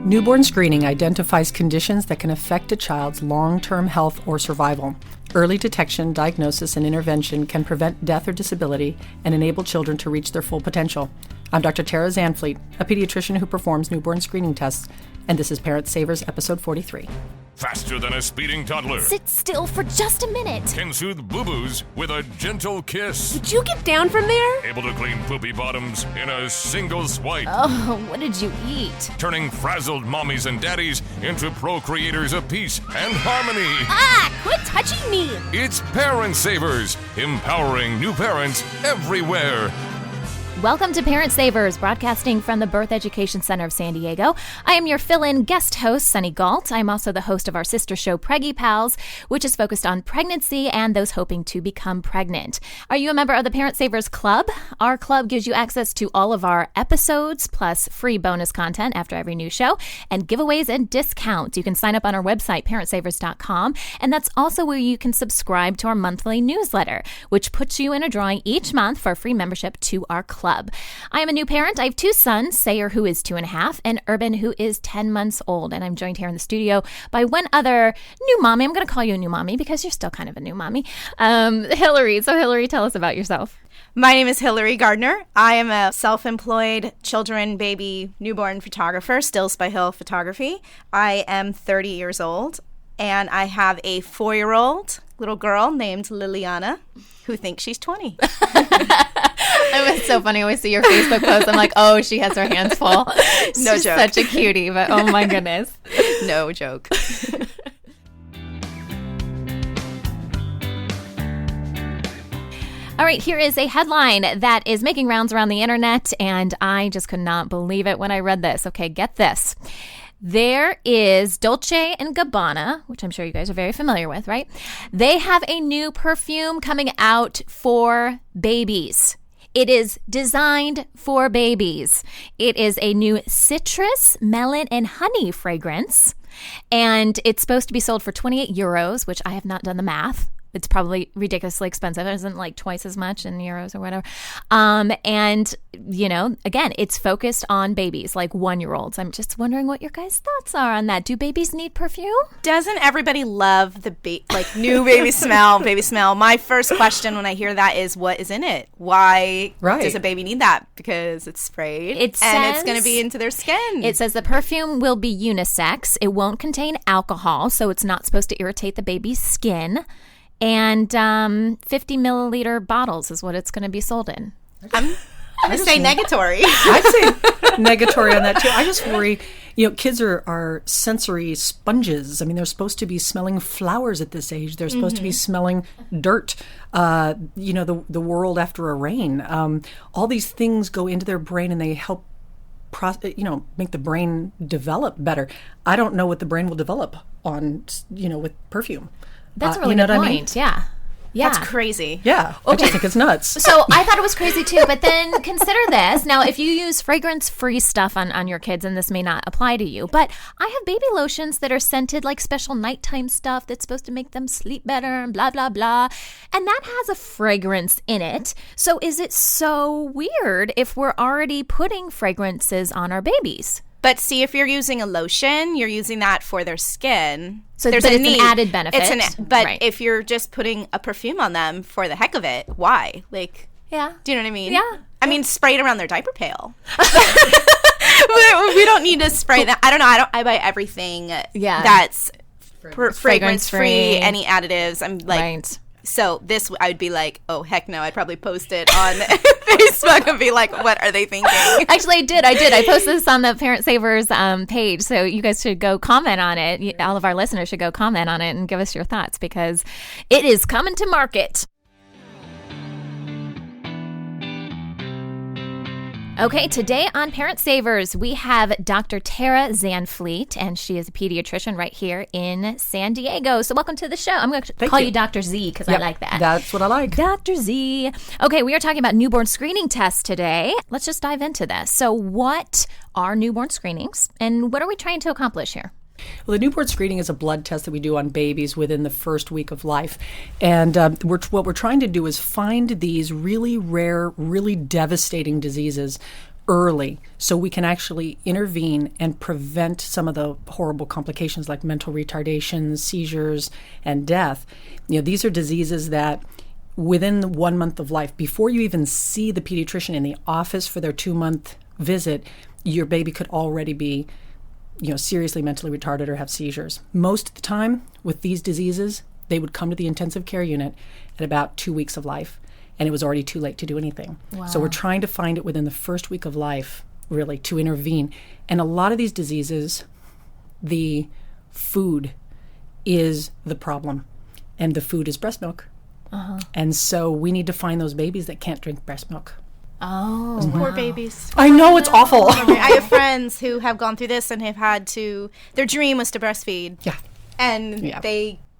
Newborn screening identifies conditions that can affect a child's long-term health or survival. Early detection, diagnosis, and intervention can prevent death or disability and enable children to reach their full potential. I'm Dr. Tara Zanfleet, a pediatrician who performs newborn screening tests, and this is Parent Savers, episode 43. Faster than a speeding toddler. Sit still for just a minute. Can soothe boo-boos with a gentle kiss. Would you get down from there? Able to clean poopy bottoms in a single swipe. Oh, what did you eat? Turning frazzled mommies and daddies into procreators of peace and harmony. Ah, quit touching me. It's Parent Savers, empowering new parents everywhere. Welcome to Parent Savers, broadcasting from the Birth Education Center of San Diego. I am your fill-in guest host, Sunny Galt. I'm also the host of our sister show, Preggy Pals, which is focused on pregnancy and those hoping to become pregnant. Are you a member of the Parent Savers Club? Our club gives you access to all of our episodes, plus free bonus content after every new show, and giveaways and discounts. You can sign up on our website, parentsavers.com, and that's also where you can subscribe to our monthly newsletter, which puts you in a drawing each month for a free membership to our club. I am a new parent. I have two sons, Sayer, who is 2.5, and Urban, who is 10 months old. And I'm joined here in the studio by one other new mommy. I'm going to call you a new mommy because you're still kind of a new mommy. Hillary. So Hillary, tell us about yourself. My name is Hillary Gardner. I am a self-employed children, baby, newborn photographer, Stills by Hill Photography. I am 30 years old, and I have a 4-year-old little girl named Liliana who thinks she's 20. It was so funny. I always see your Facebook post. I'm like, oh, she has her hands full. No She's joke. Such a cutie, but oh my goodness. No joke. All right, here is a headline that is making rounds around the internet, and I just could not believe it when I read this. Okay, get this. There is Dolce & Gabbana, which I'm sure you guys are very familiar with, right? They have a new perfume coming out for babies. It is designed for babies. It is a new citrus, melon, and honey fragrance, and it's supposed to be sold for 28 euros, which I have not done the math. It's probably ridiculously expensive. It isn't like twice as much in euros or whatever. And, you know, again, it's focused on babies, like 1-year-olds. I'm just wondering what your guys' thoughts are on that. Do babies need perfume? Doesn't everybody love the new baby smell, baby smell? My first question when I hear that is, what is in it? Why does a baby need that? Because it's sprayed and it's going to be into their skin. It says the perfume will be unisex. It won't contain alcohol, so it's not supposed to irritate the baby's skin. And 50 milliliter bottles is what it's going to be sold in. I'm going to say negatory. I'd say negatory on that too. I just worry, kids are sensory sponges. I mean, they're supposed to be smelling flowers at this age. They're supposed to be smelling dirt, the world after a rain. All these things go into their brain and they help make the brain develop better. I don't know what the brain will develop on, with perfume. That's a really good point. Yeah. That's crazy. Yeah. I just think it's nuts. So I thought it was crazy too, but then consider this. Now, if you use fragrance-free stuff on your kids, and this may not apply to you, but I have baby lotions that are scented like special nighttime stuff that's supposed to make them sleep better and blah, blah, blah. And that has a fragrance in it. So is it so weird if we're already putting fragrances on our babies? But see, if you're using a lotion, you're using that for their skin. So it's an added benefit. But if you're just putting a perfume on them for the heck of it, why? Yeah. Do you know what I mean? Yeah. I mean, spray it around their diaper pail. We don't need to spray that. I don't know. I buy everything that's fragrance-free, any additives. I'm like... Right. So this, I would be like, oh, heck no. I'd probably post it on Facebook and be like, what are they thinking? Actually, I did. I posted this on the Parent Savers page, so you guys should go comment on it. All of our listeners should go comment on it and give us your thoughts because it is coming to market. Okay, today on Parent Savers, we have Dr. Tara Zanfleet, and she is a pediatrician right here in San Diego. So welcome to the show. I'm going to call you Dr. Z because I like that. That's what I like. Dr. Z. Okay, we are talking about newborn screening tests today. Let's just dive into this. So what are newborn screenings, and what are we trying to accomplish here? Well, the newborn screening is a blood test that we do on babies within the first week of life. And what we're trying to do is find these really rare, really devastating diseases early so we can actually intervene and prevent some of the horrible complications like mental retardation, seizures, and death. These are diseases that within 1 month of life, before you even see the pediatrician in the office for their 2-month visit, your baby could already be seriously mentally retarded or have seizures. Most of the time with these diseases, they would come to the intensive care unit at about 2 weeks of life, and it was already too late to do anything. Wow. So we're trying to find it within the first week of life, really, to intervene. And a lot of these diseases, the food is the problem, and the food is breast milk. And so we need to find those babies that can't drink breast milk. Oh, Those poor babies. I know, it's awful. I have friends who have gone through this and have had to, their dream was to breastfeed. Yeah. And Yeah.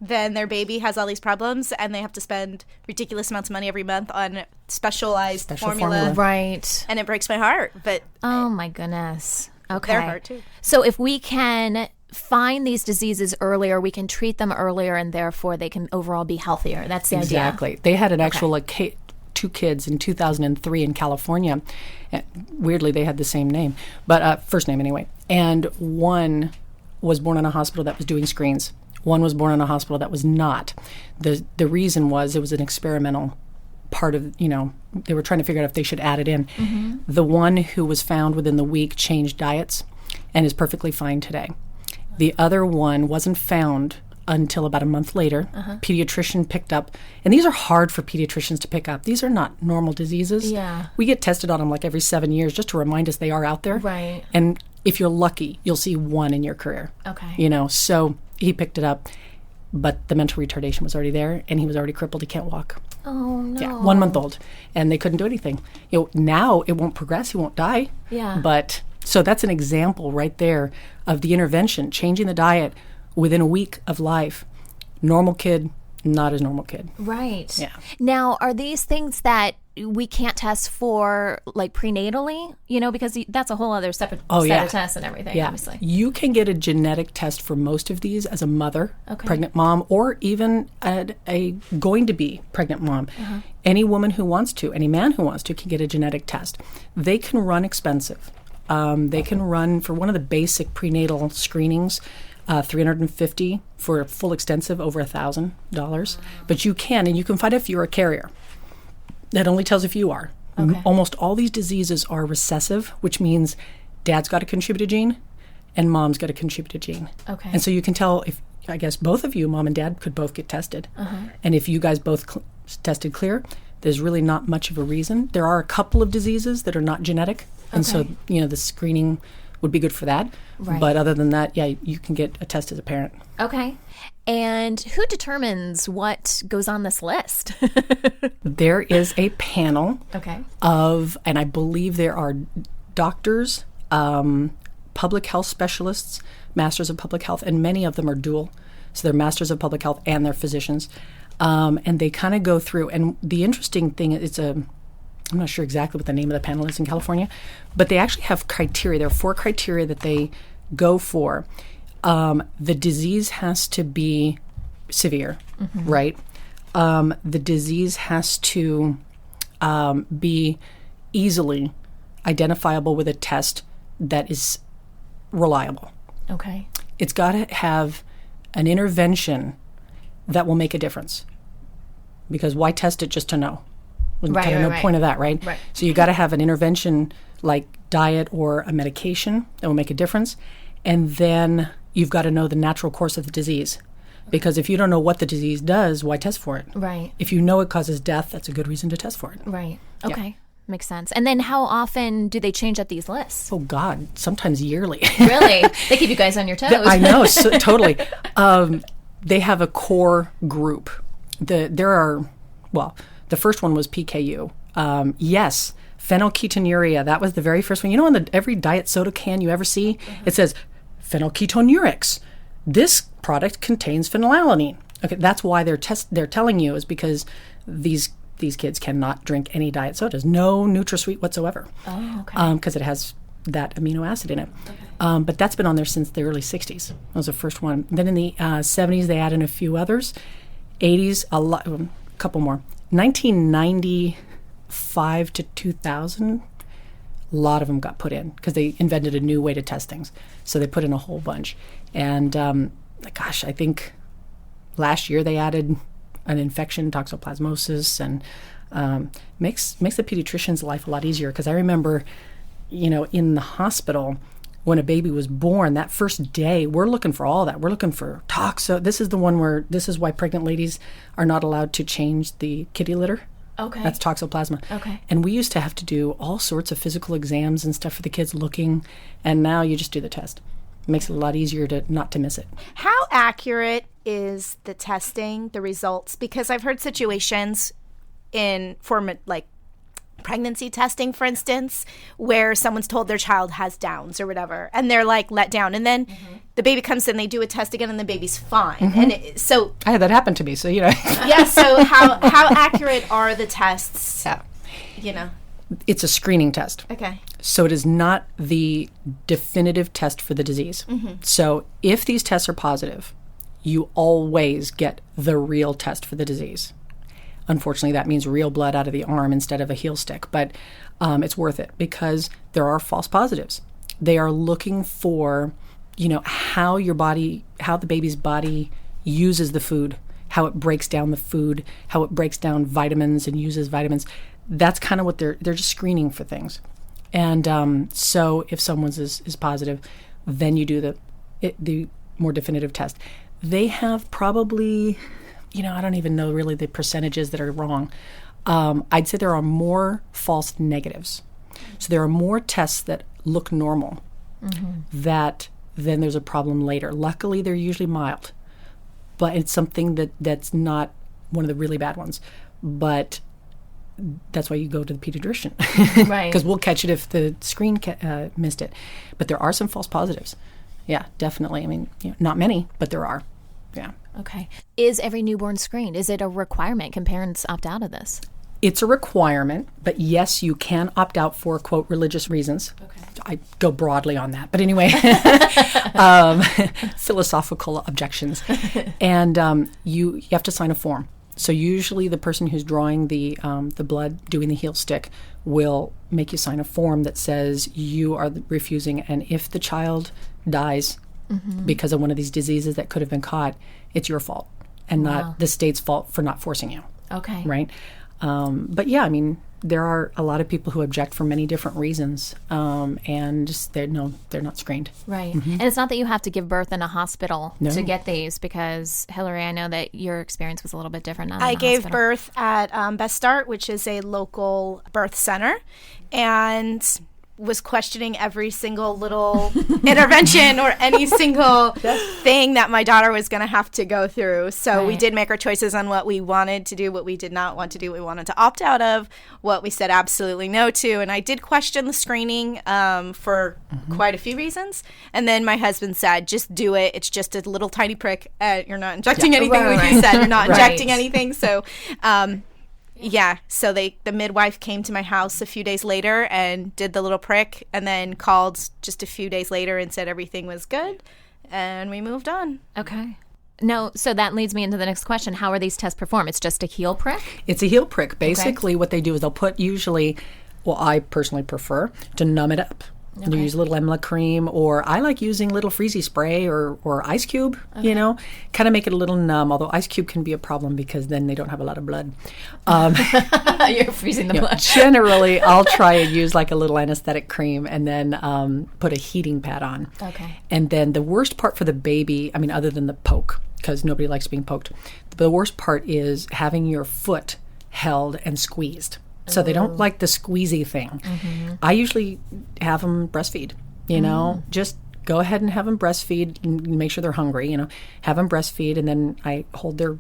then their baby has all these problems and they have to spend ridiculous amounts of money every month on specialized formula. right. And it breaks my heart, but Oh my goodness. Okay. their heart too. So if we can find these diseases earlier, we can treat them earlier, and therefore they can overall be healthier. That's the idea. Exactly. They had an actual 2 kids in 2003 in California. Weirdly, they had the same name, but first name anyway. And one was born in a hospital that was doing screens. One was born in a hospital that was not. The reason was it was an experimental part of, they were trying to figure out if they should add it in. Mm-hmm. The one who was found within the week changed diets and is perfectly fine today. The other one wasn't found until about a month later. Pediatrician picked up, and these are hard for pediatricians to pick up. These are not normal diseases. Yeah. We get tested on them like every 7 years just to remind us they are out there. Right. And if you're lucky, you'll see one in your career. Okay. So he picked it up, but the mental retardation was already there, and he was already crippled. He can't walk. Oh, no. Yeah, 1 month old, and they couldn't do anything. Now it won't progress. He won't die. Yeah. But so that's an example right there of the intervention, changing the diet within a week of life. Normal kid, not as normal kid. Right. Yeah. Now, are these things that we can't test for, like, prenatally? Because that's a whole other separate set of tests and everything, obviously. You can get a genetic test for most of these as a mother, pregnant mom, or even a going to be pregnant mom. Any woman who wants to, any man who wants to, can get a genetic test. They can run expensive. They can run for one of the basic prenatal screenings, $350 for a full extensive, over $1,000. But you can find if you're a carrier. That only tells if you are. Okay. Almost all these diseases are recessive, which means dad's got to contribute a gene and mom's got to contribute a gene. Okay. And so you can tell if, I guess, both of you, mom and dad, could both get tested. And if you guys both tested clear, there's really not much of a reason. There are a couple of diseases that are not genetic. And so, the screening would be good for that. Right. But other than that, you can get a test as a parent. Okay. And who determines what goes on this list? There is a panel Okay. of, and I believe there are doctors, public health specialists, masters of public health, and many of them are dual. So they're masters of public health and they're physicians. And they kind of go through. And the interesting thing is I'm not sure exactly what the name of the panel is in California, but they actually have criteria. There are 4 criteria that they go for. The disease has to be severe, right? The disease has to be easily identifiable with a test that is reliable. Okay. It's got to have an intervention that will make a difference. Because why test it just to know? Kind of no point of that, right? Right. So you got to have an intervention like diet or a medication that will make a difference. And then you've got to know the natural course of the disease. Because if you don't know what the disease does, why test for it? Right. If you know it causes death, that's a good reason to test for it. Right. Okay. Makes sense. And then how often do they change up these lists? Oh, God, sometimes yearly. Really? They keep you guys on your toes. I know, totally. They have a core group. The first one was PKU. Yes, phenylketonuria. That was the very first one. On every diet soda can you ever see, it says phenylketonurics. This product contains phenylalanine. Okay, that's why they're telling you is because these kids cannot drink any diet sodas. No NutraSweet whatsoever. Oh, okay. Because it has that amino acid in it. Okay. But that's been on there since the early 60s. That was the first one. Then in the 70s, they added a few others. 80s, a couple more. 1995 to 2000, lot of them got put in because they invented a new way to test things. So they put in a whole bunch. And I think last year they added an infection, toxoplasmosis, and makes the pediatrician's life a lot easier. Because I remember, in the hospital, when a baby was born, that first day, we're looking for all that. We're looking for toxo. This is the one where this is why pregnant ladies are not allowed to change the kitty litter. Okay. That's toxoplasma. Okay. And we used to have to do all sorts of physical exams and stuff for the kids looking, and now you just do the test. It makes it a lot easier not to miss it. How accurate is the testing, the results? Because I've heard situations for pregnancy testing, for instance, where someone's told their child has Downs or whatever, and they're like let down, and then the baby comes in, they do a test again, and the baby's fine. And so I had that happen to me, so yeah. So how accurate are the tests? Yeah. It's a screening test. Okay. So it is not the definitive test for the disease. So if these tests are positive, you always get the real test for the disease. Unfortunately, that means real blood out of the arm instead of a heel stick. But it's worth it because there are false positives. They are looking for, how the baby's body uses the food, how it breaks down the food, how it breaks down vitamins and uses vitamins. That's kind of what they're just screening for things. And so if someone's is positive, then you do the more definitive test. They have probably, I don't even know really the percentages that are wrong. I'd say there are more false negatives. So there are more tests that look normal that then there's a problem later. Luckily, they're usually mild, but it's something that's not one of the really bad ones. But that's why you go to the pediatrician. Right. Because we'll catch it if the screen missed it. But there are some false positives. Yeah, definitely. I mean, not many, but there are. Yeah. Okay. Is every newborn screened? Is it a requirement? Can parents opt out of this? It's a requirement, but yes, you can opt out for, quote, religious reasons. Okay. I go broadly on that. But anyway, philosophical objections. And you have to sign a form. So usually the person who's drawing the blood, doing the heel stick, will make you sign a form that says you are refusing. And if the child dies because of one of these diseases that could have been caught, it's your fault and not the state's fault for not forcing you. Okay. Right? But yeah, I mean, there are a lot of people who object for many different reasons, and they're not screened. Right. And it's not that you have to give birth in a hospital to get these, because Hillary, I know that your experience was a little bit different. I gave birth at Best Start, which is a local birth center, and was questioning every single little intervention or any single thing that my daughter was going to have to go through. So we did make our choices on what we wanted to do, what we did not want to do, what we wanted to opt out of, what we said absolutely no to. And I did question the screening for quite a few reasons. And then my husband said, just do it. It's just a little tiny prick. You're not injecting anything, like you said. You're not injecting anything. So yeah, so the midwife came to my house a few days later and did the little prick, and then called just a few days later and said everything was good, and we moved on. Okay. No, so that leads me into the next question. How are these tests performed? It's just a heel prick? It's a heel prick. Basically, what they do is they'll put usually, well, I personally prefer to numb it up. Okay. You use a little Emla cream, or I like using little Freezy spray or ice cube, kind of make it a little numb, although ice cube can be a problem because then they don't have a lot of blood. You're freezing the blood. Generally, I'll try and use like a little anesthetic cream and then put a heating pad on. Okay. And then the worst part for the baby, I mean, other than the poke, because nobody likes being poked, the worst part is having your foot held and squeezed. So they don't like the squeezy thing. I usually have them breastfeed, just go ahead and have them breastfeed and make sure they're hungry, have them breastfeed, and then I hold their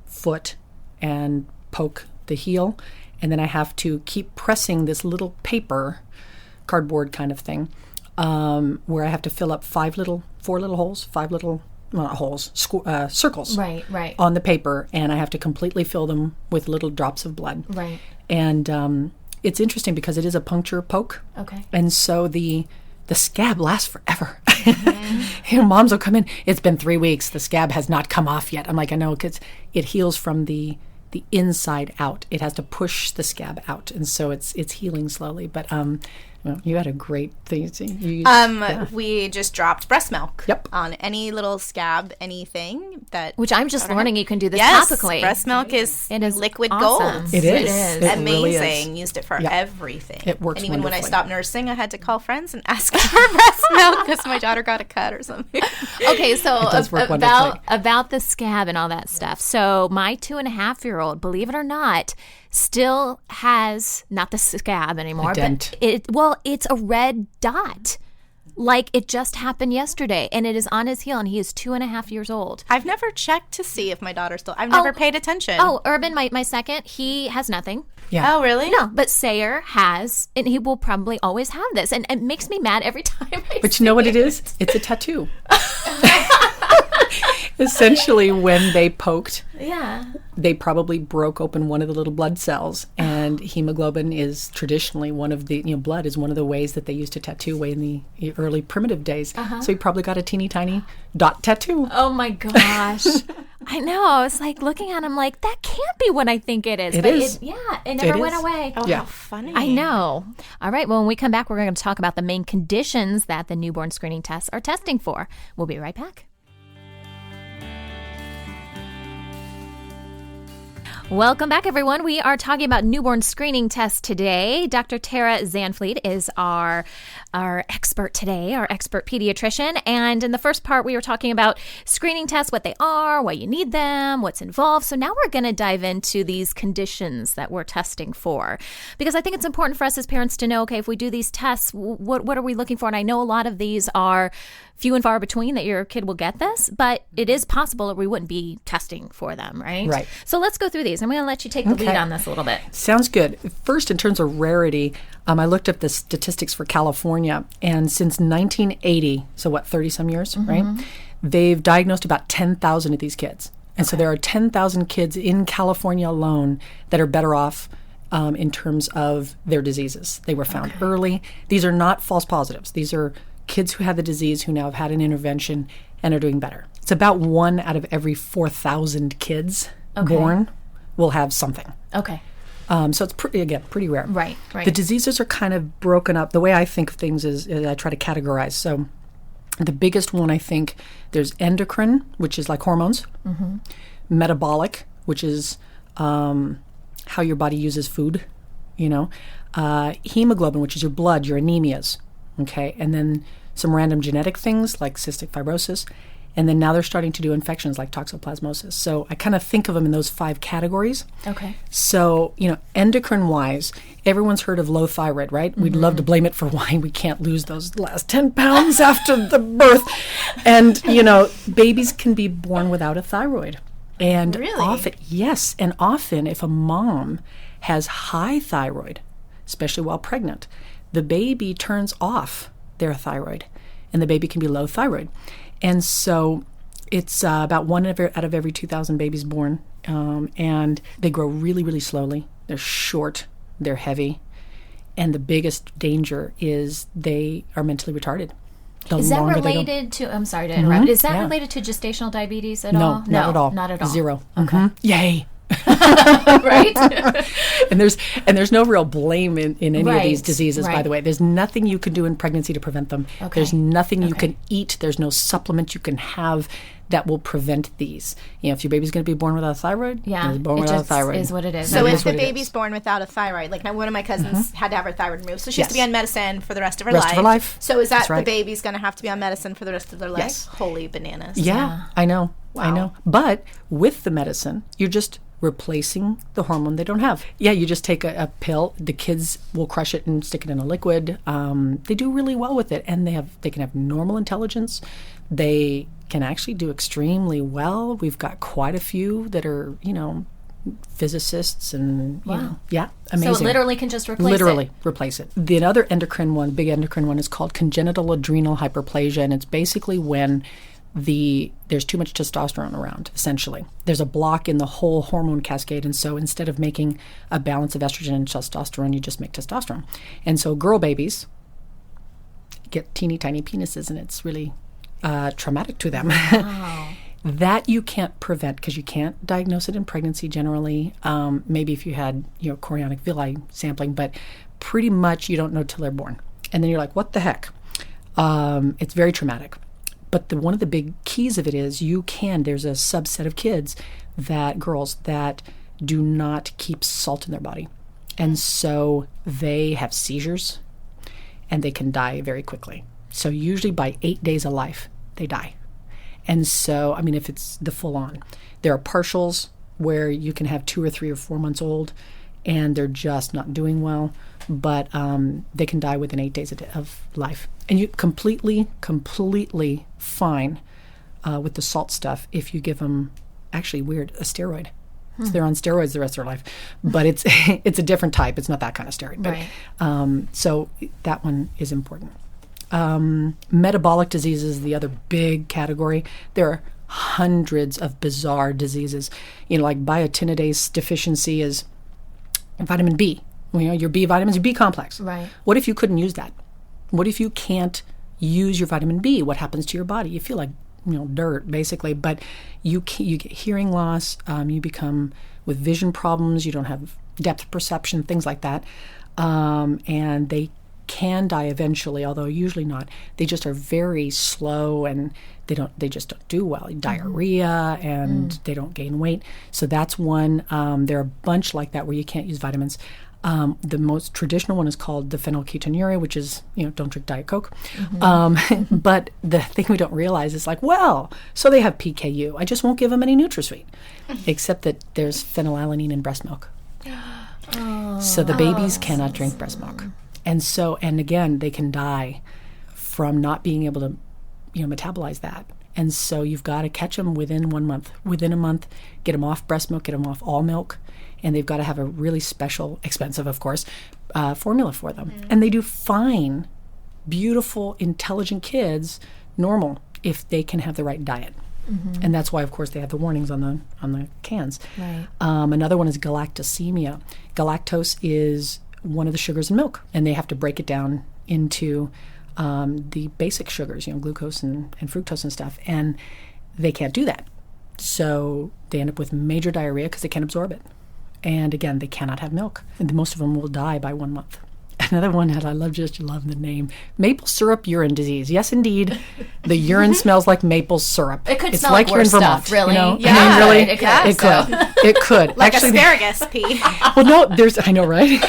foot and poke the heel, and then I have to keep pressing this little paper, cardboard kind of thing, where I have to fill up circles right. on the paper, and I have to completely fill them with little drops of blood. Right. And it's interesting because it is a puncture poke. Okay. And so the scab lasts forever. Moms will come in, it's been 3 weeks, the scab has not come off yet. I'm like, I know, because it heals from the the inside out. It has to push the scab out, and so it's healing slowly. But well, you had a great thing. We just dropped breast milk. Yep. On any little scab, anything that. Which I'm just learning you can do this Yes, topically. breast milk is liquid awesome. gold. It is. It Amazing. really is. Used it for Yep. everything. It works And even when I wonderfully. stopped nursing, I had to call friends and ask for breast milk because my daughter got a cut or something. Okay, so does work wonderfully. about the scab and all that stuff. So my 2.5-year-old, believe it or not, still has not the scab anymore, A dent. but it's a red dot. Like it just happened yesterday, and it is on his heel, and he is 2.5 years old. I've never checked to see if my daughter's still. I've never paid attention. Oh, Urban, my second, he has nothing. Yeah. Oh, really? No, but Sayer has, and he will probably always have this, and it makes me mad every time. But you know what it is? It's a tattoo. Essentially, when they poked, they probably broke open one of the little blood cells, and hemoglobin is traditionally one of the, blood is one of the ways that they used to tattoo way in the early primitive days. So he probably got a teeny tiny dot tattoo. Oh my gosh. I know. It's like looking at him like, that can't be what I think it is. It but is. It never It went is. away. Oh, Yeah. how funny. I know. All right. Well, when we come back, we're going to talk about the main conditions that the newborn screening tests are testing for. We'll be right back. Welcome back, everyone. We are talking about newborn screening tests today. Dr. Tara Zanfleet is our expert today, our expert pediatrician. And in the first part, we were talking about screening tests, what they are, why you need them, what's involved. So now we're going to dive into these conditions that we're testing for. Because I think it's important for us as parents to know, okay, if we do these tests, what are we looking for? And I know a lot of these are few and far between that your kid will get this, but it is possible or we wouldn't be testing for them, right? Right. So let's go through these. I'm going to let you take the lead on this a little bit. Sounds good. First, in terms of rarity, I looked up the statistics for California, and since 1980, so 30-some years, right? They've diagnosed about 10,000 of these kids. And so there are 10,000 kids in California alone that are better off in terms of their diseases. They were found early. These are not false positives. These are kids who had the disease who now have had an intervention and are doing better. It's about 1 out of every 4,000 kids born will have something. Okay. So it's pretty rare. Right. The diseases are kind of broken up. The way I think of things is I try to categorize. So the biggest one, I think, there's endocrine, which is like hormones, metabolic, which is how your body uses food, hemoglobin, which is your blood, your anemias, okay, and then some random genetic things like cystic fibrosis. And then now they're starting to do infections like toxoplasmosis. So I kind of think of them in those 5 categories. Okay. So, endocrine-wise, everyone's heard of low thyroid, right? We'd love to blame it for why we can't lose those last 10 pounds after the birth. And, babies can be born without a thyroid. And often, yes, and often if a mom has high thyroid, especially while pregnant, the baby turns off their thyroid, and the baby can be low thyroid. And so it's about 1 out of every 2,000 babies born, and they grow really, really slowly. They're short, they're heavy, and the biggest danger is they are mentally retarded. Is that related to, I'm sorry to interrupt, is that related to gestational diabetes at all? No, not at all. Not at all. 0. Okay. Yay. Right? And there's no real blame in any of these Right, diseases, by right. the way. There's nothing you can do in pregnancy to prevent them. Okay. There's nothing you can eat. There's no supplement you can have that will prevent these. If your baby's going to be born without a thyroid, Yeah, it's born it without a just thyroid. is what it is. So It if is the what it baby's is. born without a thyroid, like one of my cousins had to have her thyroid removed, so she has to be Yes. on medicine for the rest of her Rest life. of her life. So is that That's right. the baby's going to have to be on medicine for the rest of their life? Yes. Holy bananas. Yeah, I know. I Wow. know. But with the medicine, you're just replacing the hormone they don't have. Yeah, you just take a pill. The kids will crush it and stick it in a liquid. They do really well with it, and they can have normal intelligence. They can actually do extremely well. We've got quite a few that are, physicists and, amazing. So it literally can just replace Literally it. replace it. The other endocrine one, big endocrine one, is called congenital adrenal hyperplasia, and it's basically when there's too much testosterone around, essentially. There's a block in the whole hormone cascade, and so instead of making a balance of estrogen and testosterone, you just make testosterone. And so girl babies get teeny tiny penises, and it's really traumatic to them. Wow. That you can't prevent because you can't diagnose it in pregnancy generally. Maybe if you had, chorionic villi sampling, but pretty much you don't know till they're born. And then you're like, what the heck? It's very traumatic. But one of the big keys of it is there's a subset of kids, girls that do not keep salt in their body. And so they have seizures and they can die very quickly. So usually by 8 days of life, they die. And so, if it's the full on, there are partials where you can have 2 or 3 or 4 months old and they're just not doing well, but they can die within 8 days of life. And you completely fine with the salt stuff if you give them, actually weird, a steroid. So they're on steroids the rest of their life, but it's a different type. It's not that kind of steroid. But, right. So that one is important. Metabolic diseases is the other big category. There are hundreds of bizarre diseases. Like biotinidase deficiency is vitamin B. Your B vitamins, your B complex. Right. What if you couldn't use that? What if you can't use your vitamin B? What happens to your body? You feel like dirt, basically. But you get hearing loss. You become with vision problems. You don't have depth perception, things like that. And they can die eventually, although usually not. They just are very slow and they just don't do well. Diarrhea and they don't gain weight. So that's one. There are a bunch like that where you can't use vitamins. The most traditional one is called the phenylketonuria, which is, don't drink Diet Coke. But the thing we don't realize is so they have PKU. I just won't give them any NutraSweet, except that there's phenylalanine in breast milk. So the babies cannot drink breast milk. And again, they can die from not being able to, metabolize that. And so you've got to catch them within 1 month. Within a month, get them off breast milk, get them off all milk, and they've got to have a really special, expensive, of course, formula for them. And they do fine, beautiful, intelligent kids, normal, if they can have the right diet. And that's why, of course, they have the warnings on the cans. Right. Another one is galactosemia. Galactose is one of the sugars in milk, and they have to break it down into the basic sugars, glucose and fructose and stuff, and they can't do that. So they end up with major diarrhea because they can't absorb it. And again, they cannot have milk. And most of them will die by 1 month. Another one that I love the name, maple syrup urine disease. Yes, indeed, the urine smells like maple syrup. It could it's smell like you're in worse Vermont, stuff, really. Yeah, really, it could. It could. It could. Like actually, asparagus pee. Well, no, I know, right?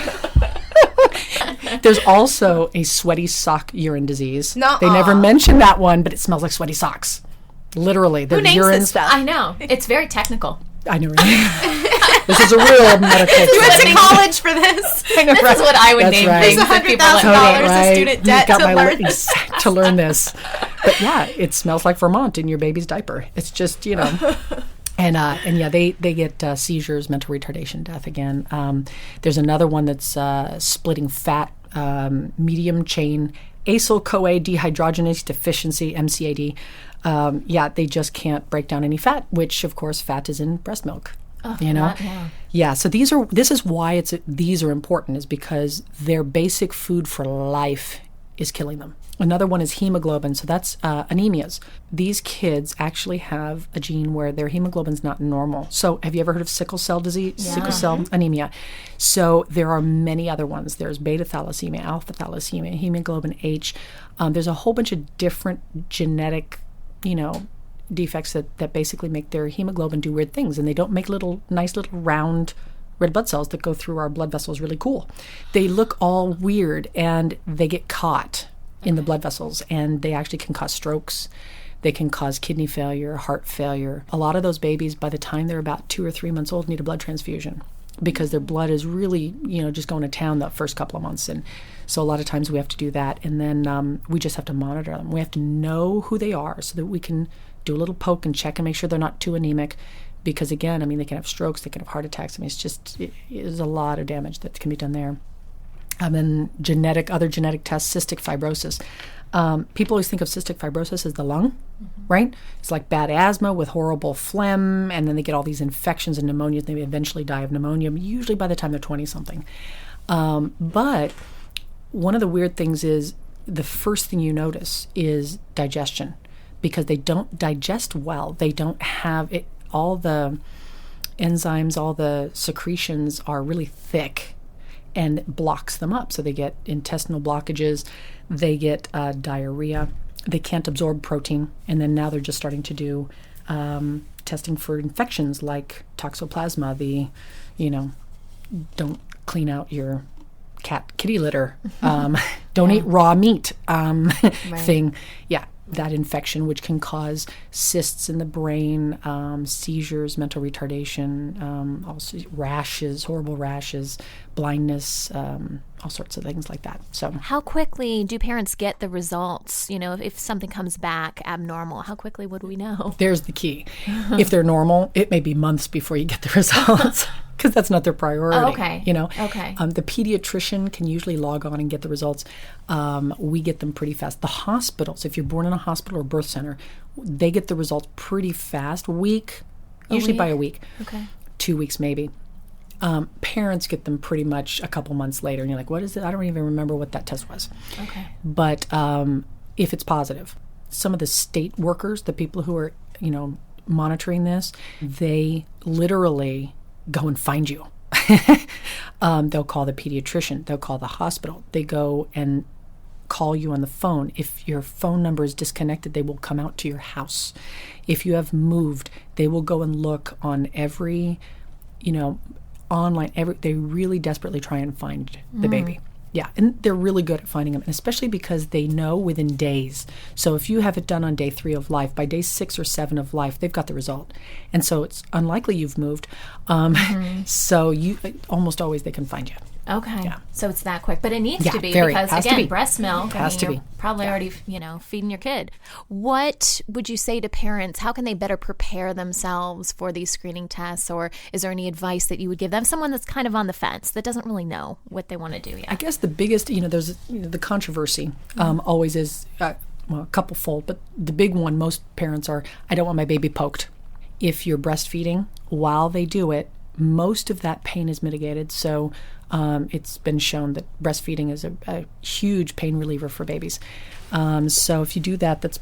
There's also a sweaty sock urine disease. Nuh-uh. They never mention that one, but it smells like sweaty socks. Literally, Who names this stuff? I know. It's very technical. I know, right? This is a real medical You went term. to college for this. This is what I would That's name right. things There's that people would $100,000 know. of student debt Got to my learn. to learn this. But yeah, it smells like Vermont in your baby's diaper. It's just, And yeah, they get seizures, mental retardation, death again. There's another one that's splitting fat, medium chain acyl-CoA dehydrogenase deficiency, MCAD. Yeah, they just can't break down any fat, which of course fat is in breast milk. Oh, Yeah. So this is why these are important, is because their basic food for life is killing them. Another one is hemoglobin. So that's anemias. These kids actually have a gene where their hemoglobin's not normal. So have you ever heard of sickle cell disease? Yeah. Sickle cell anemia. So there are many other ones. There's beta thalassemia, alpha thalassemia, hemoglobin H. There's a whole bunch of different genetic, defects that basically make their hemoglobin do weird things, and they don't make nice little round red blood cells that go through our blood vessels really cool. They look all weird, and they get caught in the blood vessels, and they actually can cause strokes. They can cause kidney failure, heart failure. A lot of those babies, by the time they're about 2 or 3 months old, need a blood transfusion because their blood is really, just going to town the first couple of months. And so a lot of times we have to do that, and then we just have to monitor them. We have to know who they are so that we can do a little poke and check and make sure they're not too anemic, because again, they can have strokes, they can have heart attacks. There's a lot of damage that can be done there. And then other genetic tests, cystic fibrosis. People always think of cystic fibrosis as the lung, right? It's like bad asthma with horrible phlegm, and then they get all these infections and pneumonia, and they eventually die of pneumonia, usually by the time they're 20-something. But one of the weird things is the first thing you notice is digestion. because they don't digest well. They don't have it. All the enzymes, all the secretions are really thick and it blocks them up. So they get intestinal blockages, they get diarrhea, they can't absorb protein, and then now they're just starting to do testing for infections like toxoplasma, don't clean out your kitty litter, don't eat raw meat thing. Yeah, that infection, which can cause cysts in the brain, seizures, mental retardation, also rashes, horrible rashes, blindness, all sorts of things like that. So, how quickly do parents get the results? If something comes back abnormal, how quickly would we know? There's the key. If they're normal, it may be months before you get the results. Because that's not their priority. Oh, okay. Okay. The pediatrician can usually log on and get the results. We get them pretty fast. The hospitals, if you're born in a hospital or birth center, they get the results pretty fast. Usually by a week. Okay. 2 weeks maybe. Parents get them pretty much a couple months later, and you're like, what is it? I don't even remember what that test was. Okay. But if it's positive, some of the state workers, the people who are, monitoring this, they literally go and find you. They'll call the pediatrician. They'll call the hospital. They go and call you on the phone. If your phone number is disconnected, they will come out to your house. If you have moved, they will go and look on every, online. They really desperately try and find the baby. Yeah, and they're really good at finding them, and especially because they know within days. So if you have it done on day 3 of life, by day 6 or 7 of life, they've got the result. And so it's unlikely you've moved. So you almost always they can find you. Okay. Yeah. So it's that quick. But it needs to be very. because, Has again, to be. breast milk, You're probably already, feeding your kid. What would you say to parents? How can they better prepare themselves for these screening tests? Or is there any advice that you would give them? Someone that's kind of on the fence, that doesn't really know what they want to do yet. I guess the biggest, there's the controversy always is, a couple fold, but the big one, most parents are, I don't want my baby poked. If you're breastfeeding, while they do it, most of that pain is mitigated. So it's been shown that breastfeeding is a huge pain reliever for babies. So if you do that, that's,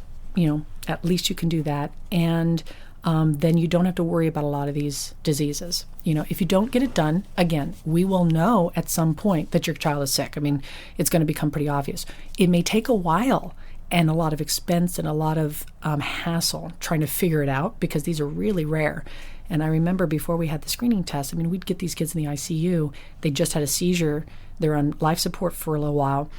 at least you can do that. And then you don't have to worry about a lot of these diseases. If you don't get it done, again, we will know at some point that your child is sick. I mean, it's going to become pretty obvious. It may take a while and a lot of expense and a lot of hassle trying to figure it out because these are really rare. And I remember before we had the screening test, we'd get these kids in the ICU. They just had a seizure. They're on life support for a little while.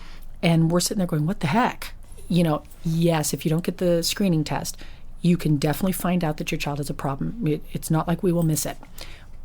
And we're sitting there going, what the heck? Yes, if you don't get the screening test, you can definitely find out that your child has a problem. It's not like we will miss it.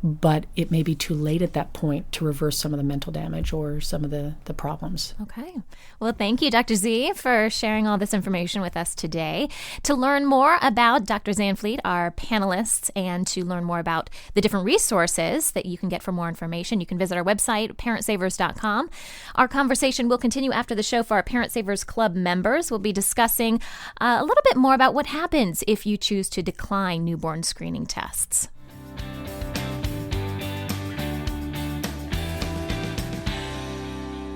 But it may be too late at that point to reverse some of the mental damage or some of the problems. Okay. Well, thank you, Dr. Z, for sharing all this information with us today. To learn more about Dr. Zanfleet, our panelists, and to learn more about the different resources that you can get for more information, you can visit our website, parentsavers.com. Our conversation will continue after the show for our Parent Savers Club members. We'll be discussing a little bit more about what happens if you choose to decline newborn screening tests.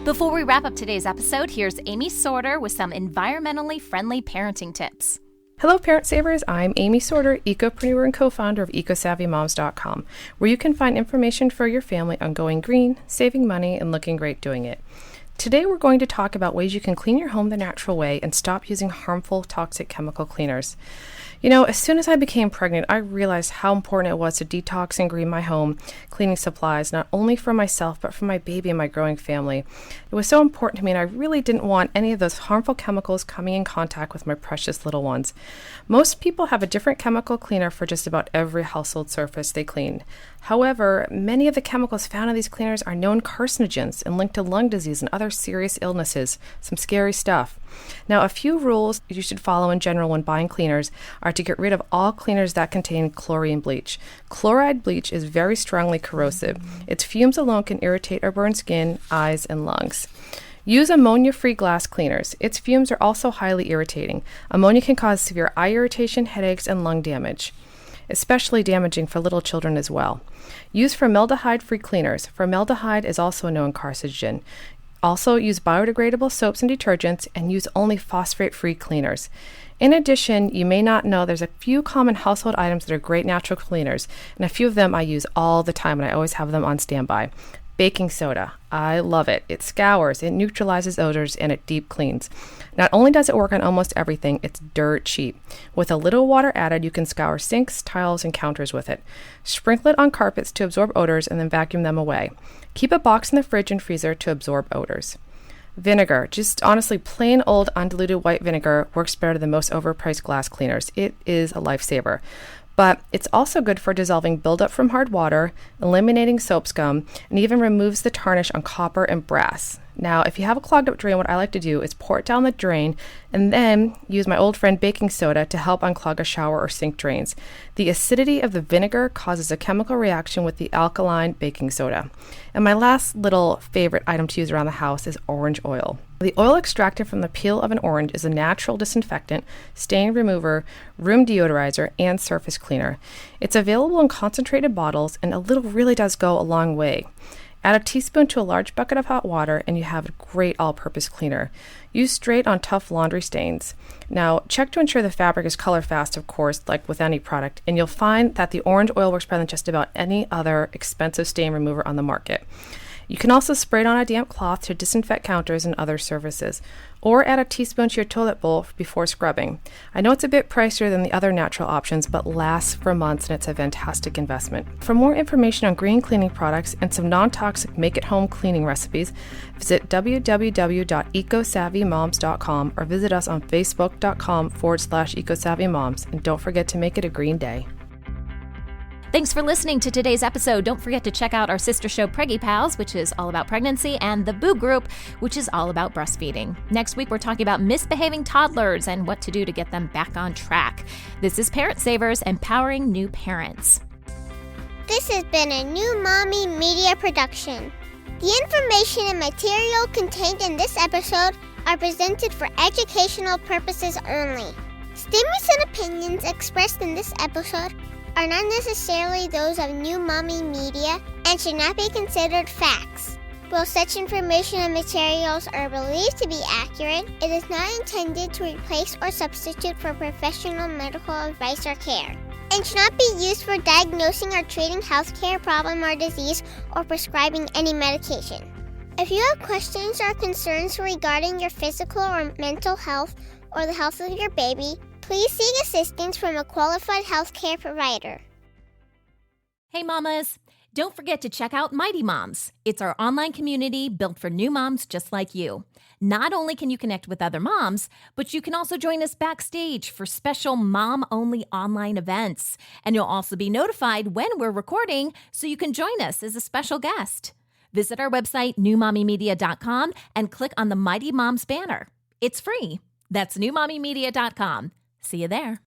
Before we wrap up today's episode, here's Amy Sorter with some environmentally friendly parenting tips. Hello, Parent Savers. I'm Amy Sorter, ecopreneur and co-founder of EcoSavvyMoms.com, where you can find information for your family on going green, saving money, and looking great doing it. Today, we're going to talk about ways you can clean your home the natural way and stop using harmful, toxic chemical cleaners. As soon as I became pregnant, I realized how important it was to detox and green my home, cleaning supplies, not only for myself, but for my baby and my growing family. It was so important to me, and I really didn't want any of those harmful chemicals coming in contact with my precious little ones. Most people have a different chemical cleaner for just about every household surface they clean. However, many of the chemicals found in these cleaners are known carcinogens and linked to lung disease and other serious illnesses. Some scary stuff. Now, a few rules you should follow in general when buying cleaners are to get rid of all cleaners that contain chlorine bleach. Chloride bleach is very strongly corrosive. Its fumes alone can irritate or burn skin, eyes, and lungs. Use ammonia-free glass cleaners. Its fumes are also highly irritating. Ammonia can cause severe eye irritation, headaches, and lung damage, especially damaging for little children as well. Use formaldehyde-free cleaners. Formaldehyde is also a known carcinogen. Also, use biodegradable soaps and detergents and use only phosphate-free cleaners. In addition, you may not know there's a few common household items that are great natural cleaners, and a few of them I use all the time and I always have them on standby. Baking soda. I love it. It scours, it neutralizes odors, and it deep cleans. Not only does it work on almost everything, it's dirt cheap. With a little water added, you can scour sinks, tiles, and counters with it. Sprinkle it on carpets to absorb odors and then vacuum them away. Keep a box in the fridge and freezer to absorb odors. Vinegar. Just honestly, plain old undiluted white vinegar works better than most overpriced glass cleaners. It is a lifesaver. But it's also good for dissolving buildup from hard water, eliminating soap scum, and even removes the tarnish on copper and brass. Now, if you have a clogged up drain, what I like to do is pour it down the drain and then use my old friend baking soda to help unclog a shower or sink drains. The acidity of the vinegar causes a chemical reaction with the alkaline baking soda. And my last little favorite item to use around the house is orange oil. The oil extracted from the peel of an orange is a natural disinfectant, stain remover, room deodorizer, and surface cleaner. It's available in concentrated bottles, and a little really does go a long way. Add a teaspoon to a large bucket of hot water and you have a great all-purpose cleaner. Use straight on tough laundry stains. Now, check to ensure the fabric is color fast, of course, like with any product, and you'll find that the orange oil works better than just about any other expensive stain remover on the market. You can also spray it on a damp cloth to disinfect counters and other surfaces, or add a teaspoon to your toilet bowl before scrubbing. I know it's a bit pricier than the other natural options, but lasts for months and it's a fantastic investment. For more information on green cleaning products and some non-toxic make-at-home cleaning recipes, visit www.ecosavvymoms.com or visit us on facebook.com/ecosavvymoms, and don't forget to make it a green day. Thanks for listening to today's episode. Don't forget to check out our sister show, Preggy Pals, which is all about pregnancy, and The Boo Group, which is all about breastfeeding. Next week, we're talking about misbehaving toddlers and what to do to get them back on track. This is Parent Savers, empowering new parents. This has been a New Mommy Media production. The information and material contained in this episode are presented for educational purposes only. Statements and opinions expressed in this episode are not necessarily those of New Mommy Media and should not be considered facts. While such information and materials are believed to be accurate, it is not intended to replace or substitute for professional medical advice or care, and should not be used for diagnosing or treating healthcare problem or disease or prescribing any medication. If you have questions or concerns regarding your physical or mental health or the health of your baby, please seek assistance from a qualified healthcare provider. Hey mamas, don't forget to check out Mighty Moms. It's our online community built for new moms just like you. Not only can you connect with other moms, but you can also join us backstage for special mom-only online events. And you'll also be notified when we're recording so you can join us as a special guest. Visit our website, newmommymedia.com, and click on the Mighty Moms banner. It's free. That's newmommymedia.com. See you there.